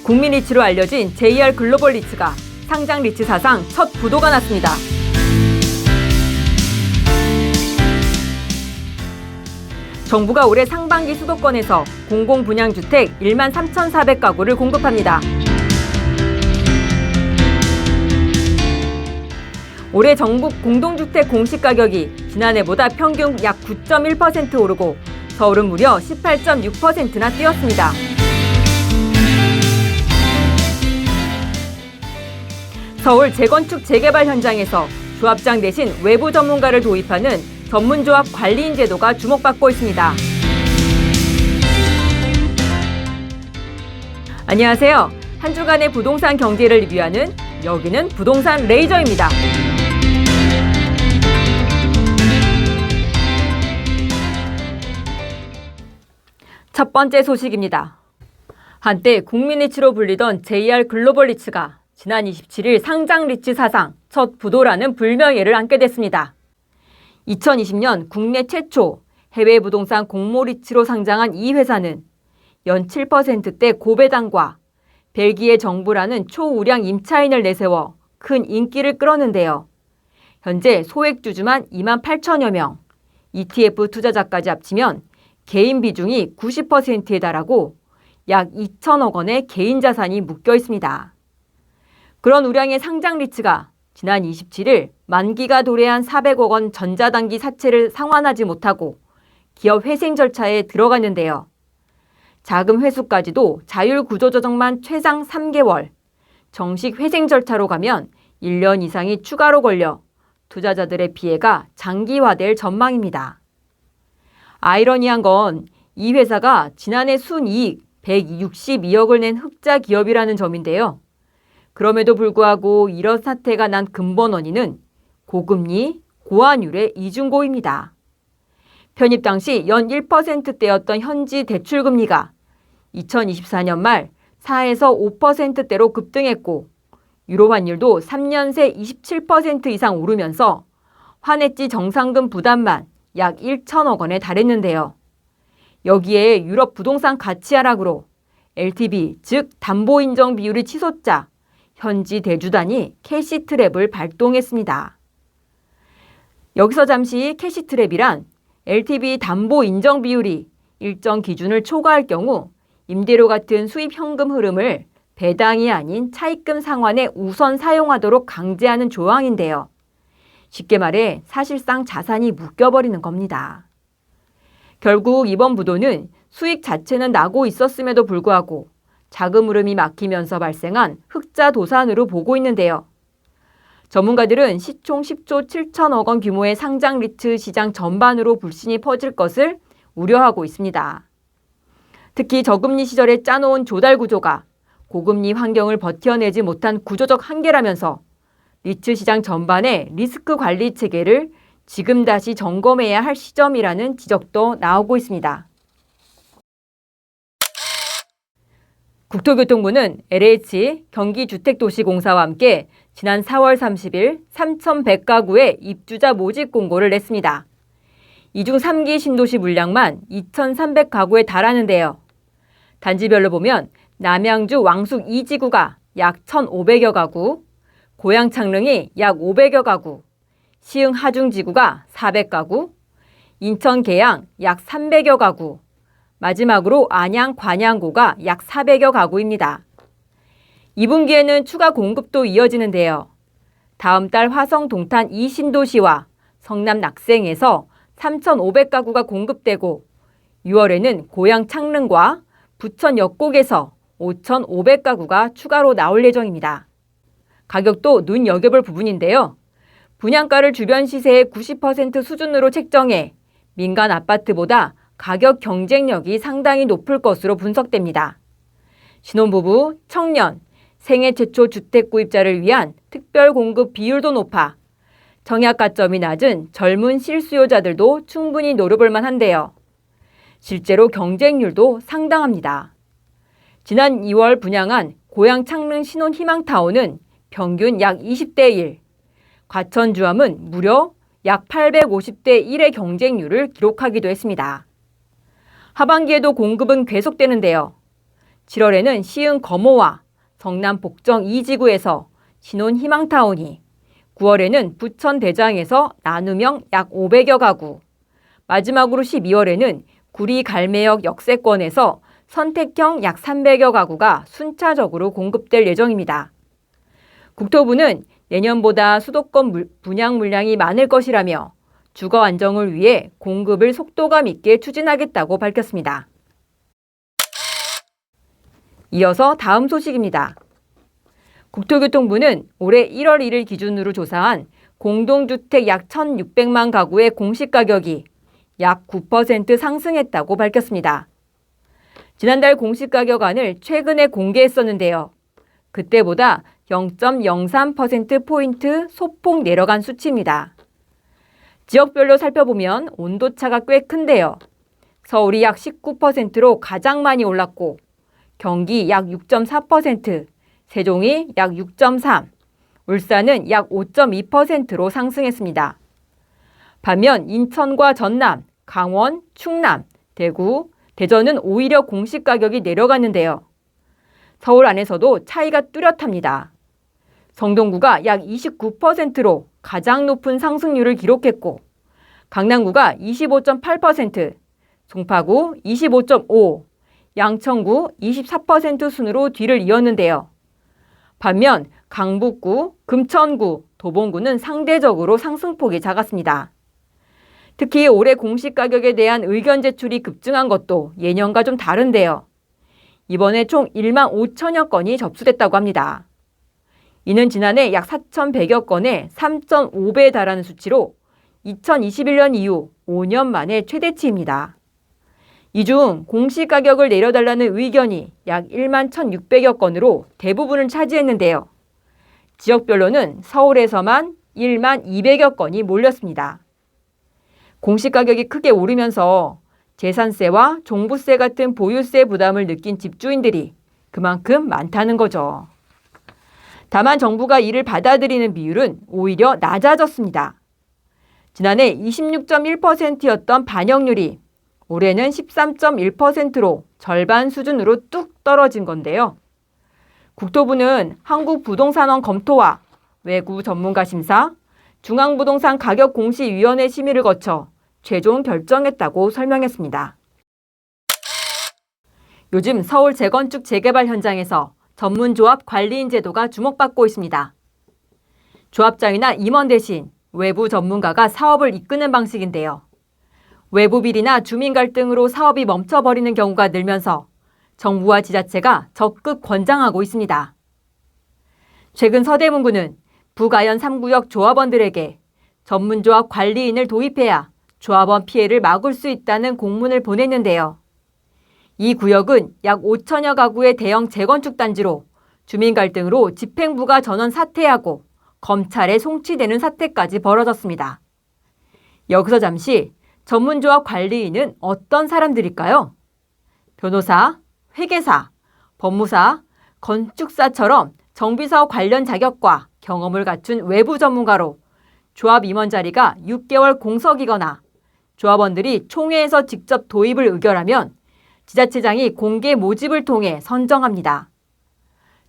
국민 리츠로 알려진 JR 글로벌 리츠가 상장 리츠 사상 첫 부도가 났습니다. 정부가 올해 상반기 수도권에서 공공분양주택 1만 3,400가구를 공급합니다. 올해 전국 공동주택 공시가격이 지난해보다 평균 약 9.1% 오르고 서울은 무려 18.6%나 뛰었습니다. 서울 재건축 재개발 현장에서 조합장 대신 외부 전문가를 도입하는 전문조합 관리인 제도가 주목받고 있습니다. 안녕하세요. 한 주간의 부동산 경제를 리뷰하는 여기는 부동산 레이저입니다. 첫 번째 소식입니다. 한때 국민 리츠로 불리던 JR 글로벌 리츠가 지난 27일 상장 리츠 사상 첫 부도라는 불명예를 안게 됐습니다. 2020년 국내 최초 해외 부동산 공모 리츠로 상장한 이 회사는 연 7%대 고배당과 벨기에 정부라는 초우량 임차인을 내세워 큰 인기를 끌었는데요. 현재 소액주주만 2만 8천여 명, ETF 투자자까지 합치면 개인 비중이 90%에 달하고 약 2천억 원의 개인 자산이 묶여 있습니다. 그런 우량의 상장 리츠가 지난 27일 만기가 도래한 400억 원 전자단기 사채를 상환하지 못하고 기업 회생 절차에 들어갔는데요. 자금 회수까지도 자율구조조정만 최장 3개월, 정식 회생 절차로 가면 1년 이상이 추가로 걸려 투자자들의 피해가 장기화될 전망입니다. 아이러니한 건 이 회사가 지난해 순이익 162억을 낸 흑자 기업이라는 점인데요. 그럼에도 불구하고 이런 사태가 난 근본 원인은 고금리, 고환율의 이중고입니다. 편입 당시 연 1%대였던 현지 대출금리가 2024년 말 4에서 5%대로 급등했고 유로 환율도 3년 새 27% 이상 오르면서 환해지 정상금 부담만 약 1천억 원에 달했는데요. 여기에 유럽 부동산 가치 하락으로 LTV, 즉 담보인정 비율이 치솟자 현지 대주단이 캐시트랩을 발동했습니다. 여기서 잠시 캐시트랩이란 LTV 담보 인정 비율이 일정 기준을 초과할 경우 임대료 같은 수입 현금 흐름을 배당이 아닌 차입금 상환에 우선 사용하도록 강제하는 조항인데요. 쉽게 말해 사실상 자산이 묶여버리는 겁니다. 결국 이번 부도는 수익 자체는 나고 있었음에도 불구하고 자금 흐름이 막히면서 발생한 흑자 도산으로 보고 있는데요. 전문가들은 시총 10조 7천억 원 규모의 상장 리츠 시장 전반으로 불신이 퍼질 것을 우려하고 있습니다. 특히 저금리 시절에 짜놓은 조달 구조가 고금리 환경을 버텨내지 못한 구조적 한계라면서 리츠 시장 전반의 리스크 관리 체계를 지금 다시 점검해야 할 시점이라는 지적도 나오고 있습니다. 국토교통부는 LH 경기주택도시공사와 함께 지난 4월 30일 3,100가구의 입주자 모집 공고를 냈습니다. 이 중 3기 신도시 물량만 2,300가구에 달하는데요. 단지별로 보면 남양주 왕숙 2지구가 약 1,500여 가구, 고양 창릉이 약 500여 가구, 시흥 하중지구가 400가구, 인천 계양 약 300여 가구, 마지막으로 안양 관양고가 약 400여 가구입니다. 2분기에는 추가 공급도 이어지는데요. 다음 달 화성 동탄 2신도시와 성남 낙생에서 3,500가구가 공급되고 6월에는 고양 창릉과 부천 역곡에서 5,500가구가 추가로 나올 예정입니다. 가격도 눈여겨볼 부분인데요. 분양가를 주변 시세의 90% 수준으로 책정해 민간 아파트보다 가격 경쟁력이 상당히 높을 것으로 분석됩니다. 신혼부부, 청년, 생애 최초 주택 구입자를 위한 특별 공급 비율도 높아 청약 가점이 낮은 젊은 실수요자들도 충분히 노려볼 만한데요. 실제로 경쟁률도 상당합니다. 지난 2월 분양한 고양 창릉 신혼 희망타운은 평균 약 20대 1, 과천주암은 무려 약 850대 1의 경쟁률을 기록하기도 했습니다. 하반기에도 공급은 계속되는데요. 7월에는 시흥 거모와 성남 복정 2지구에서 신혼 희망타운이, 9월에는 부천 대장에서 나눔형 약 500여 가구, 마지막으로 12월에는 구리 갈매역 역세권에서 선택형 약 300여 가구가 순차적으로 공급될 예정입니다. 국토부는 내년보다 수도권 분양 물량이 많을 것이라며 주거 안정을 위해 공급을 속도감 있게 추진하겠다고 밝혔습니다. 이어서 다음 소식입니다. 국토교통부는 올해 1월 1일 기준으로 조사한 공동주택 약 1,600만 가구의 공시가격이 약 9% 상승했다고 밝혔습니다. 지난달 공시가격안을 최근에 공개했었는데요. 그때보다 0.03%포인트 소폭 내려간 수치입니다. 지역별로 살펴보면 온도차가 꽤 큰데요. 서울이 약 19%로 가장 많이 올랐고, 경기 약 6.4%, 세종이 약 6.3%, 울산은 약 5.2%로 상승했습니다. 반면 인천과 전남, 강원, 충남, 대구, 대전은 오히려 공시가격이 내려갔는데요. 서울 안에서도 차이가 뚜렷합니다. 성동구가 약 29%로 가장 높은 상승률을 기록했고, 강남구가 25.8%, 송파구 25.5%, 양천구 24% 순으로 뒤를 이었는데요. 반면 강북구, 금천구, 도봉구는 상대적으로 상승폭이 작았습니다. 특히 올해 공시가격에 대한 의견 제출이 급증한 것도 예년과 좀 다른데요. 이번에 총 1만 5천여 건이 접수됐다고 합니다. 이는 지난해 약 4,100여 건에 3.5배에 달하는 수치로 2021년 이후 5년 만에 최대치입니다. 이 중 공시가격을 내려달라는 의견이 약 1만 1,600여 건으로 대부분을 차지했는데요. 지역별로는 서울에서만 1만 200여 건이 몰렸습니다. 공시가격이 크게 오르면서 재산세와 종부세 같은 보유세 부담을 느낀 집주인들이 그만큼 많다는 거죠. 다만 정부가 이를 받아들이는 비율은 오히려 낮아졌습니다. 지난해 26.1%였던 반영률이 올해는 13.1%로 절반 수준으로 뚝 떨어진 건데요. 국토부는 한국부동산원 검토와 외부 전문가 심사, 중앙부동산가격공시위원회 심의를 거쳐 최종 결정했다고 설명했습니다. 요즘 서울 재건축 재개발 현장에서 전문조합 관리인 제도가 주목받고 있습니다. 조합장이나 임원 대신 외부 전문가가 사업을 이끄는 방식인데요. 외부 비리나 주민 갈등으로 사업이 멈춰버리는 경우가 늘면서 정부와 지자체가 적극 권장하고 있습니다. 최근 서대문구는 북아현 3구역 조합원들에게 전문조합 관리인을 도입해야 조합원 피해를 막을 수 있다는 공문을 보냈는데요. 이 구역은 약 5천여 가구의 대형 재건축 단지로 주민 갈등으로 집행부가 전원 사퇴하고 검찰에 송치되는 사태까지 벌어졌습니다. 여기서 잠시 전문조합 관리인은 어떤 사람들일까요? 변호사, 회계사, 법무사, 건축사처럼 정비사업 관련 자격과 경험을 갖춘 외부 전문가로 조합 임원 자리가 6개월 공석이거나 조합원들이 총회에서 직접 도입을 의결하면 지자체장이 공개 모집을 통해 선정합니다.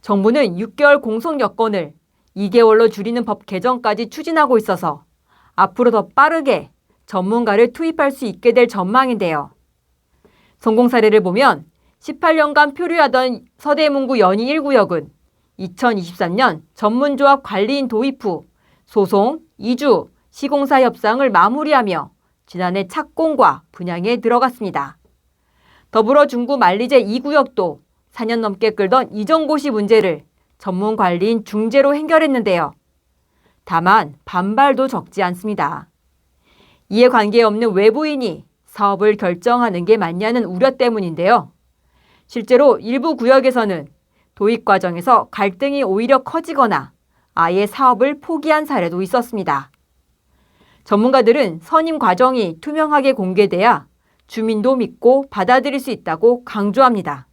정부는 6개월 공석 여건을 2개월로 줄이는 법 개정까지 추진하고 있어서 앞으로 더 빠르게 전문가를 투입할 수 있게 될 전망인데요. 성공 사례를 보면 18년간 표류하던 서대문구 연희 1구역은 2023년 전문조합 관리인 도입 후 소송, 이주, 시공사 협상을 마무리하며 지난해 착공과 분양에 들어갔습니다. 더불어 중구 만리제 2구역도 4년 넘게 끌던 이전고시 문제를 전문 관리인 중재로 해결했는데요. 다만 반발도 적지 않습니다. 이에 관계없는 외부인이 사업을 결정하는 게 맞냐는 우려 때문인데요. 실제로 일부 구역에서는 도입 과정에서 갈등이 오히려 커지거나 아예 사업을 포기한 사례도 있었습니다. 전문가들은 선임 과정이 투명하게 공개돼야 주민도 믿고 받아들일 수 있다고 강조합니다.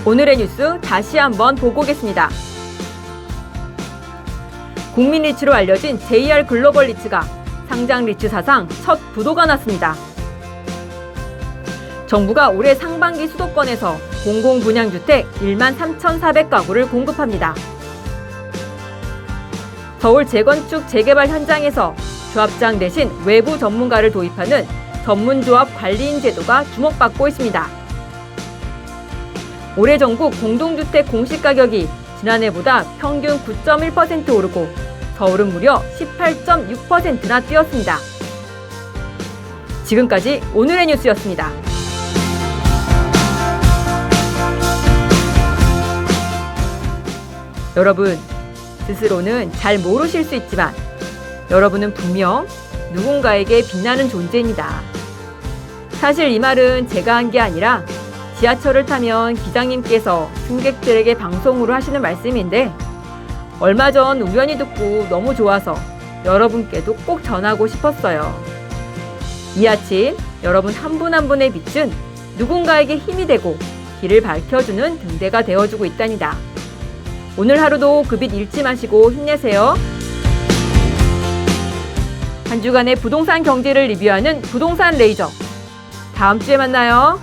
오늘의 뉴스 다시 한번 보고 오겠습니다. 국민 리츠로 알려진 JR 글로벌 리츠가 상장 리츠 사상 첫 부도가 났습니다. 정부가 올해 상반기 수도권에서 공공분양주택 1만 3,400가구를 공급합니다. 서울 재건축 재개발 현장에서 조합장 대신 외부 전문가를 도입하는 전문조합 관리인 제도가 주목받고 있습니다. 올해 전국 공동주택 공시가격이 지난해보다 평균 9.1% 오르고 서울은 무려 18.6%나 뛰었습니다. 지금까지 오늘의 뉴스였습니다. 여러분, 스스로는 잘 모르실 수 있지만 여러분은 분명 누군가에게 빛나는 존재입니다. 사실 이 말은 제가 한 게 아니라 지하철을 타면 기장님께서 승객들에게 방송으로 하시는 말씀인데 얼마 전 우연히 듣고 너무 좋아서 여러분께도 꼭 전하고 싶었어요. 이 아침 여러분 한 분 한 분의 빛은 누군가에게 힘이 되고 길을 밝혀주는 등대가 되어주고 있답니다. 오늘 하루도 그 빛 잃지 마시고 힘내세요. 한 주간의 부동산 경제를 리뷰하는 부동산 레이저. 다음 주에 만나요.